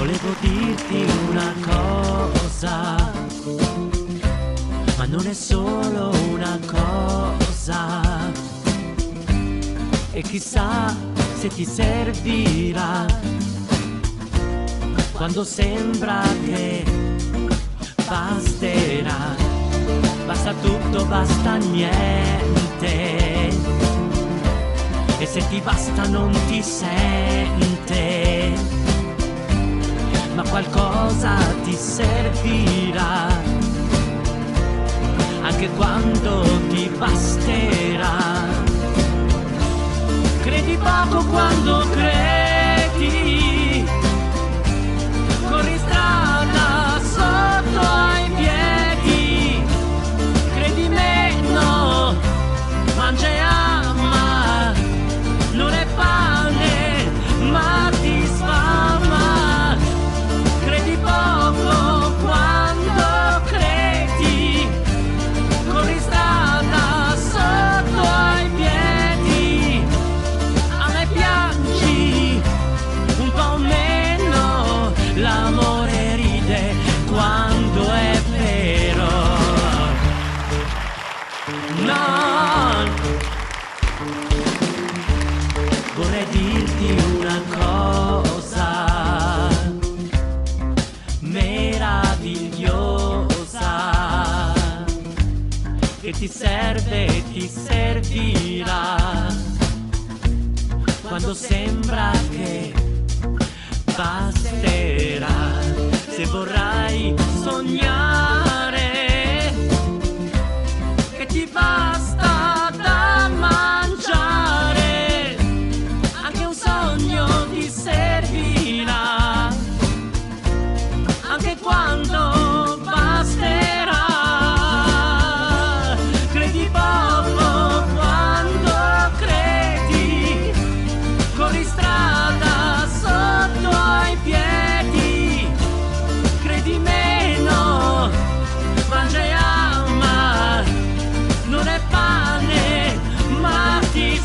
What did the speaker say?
Volevo dirti una cosa, ma non è solo una cosa, e chissà se ti servirà quando sembra che basterà. Basta tutto, basta niente, e se ti basta non ti sente, ma qualcosa ti servirà anche quando ti basterà. Credi poco quando credi, corri strada sotto ai piedi, credi meno, mangia e ama, non è pane ma ti sfama. Credi poco quando credi, corri strada sotto ai piedi, a me piangi un po' meno, l'amore ride quando è vero. No, vorrei dirti una cosa meravigliosa che ti serve e ti servirà quando sembra che basterà. Se vorrai sognare che ti basta da mangiare, anche un sogno ti servirà, anche quando basterà. Credi poco quando credi, corri strada sotto ai piedi, credi meno, mangia e ama, non è pane ma ti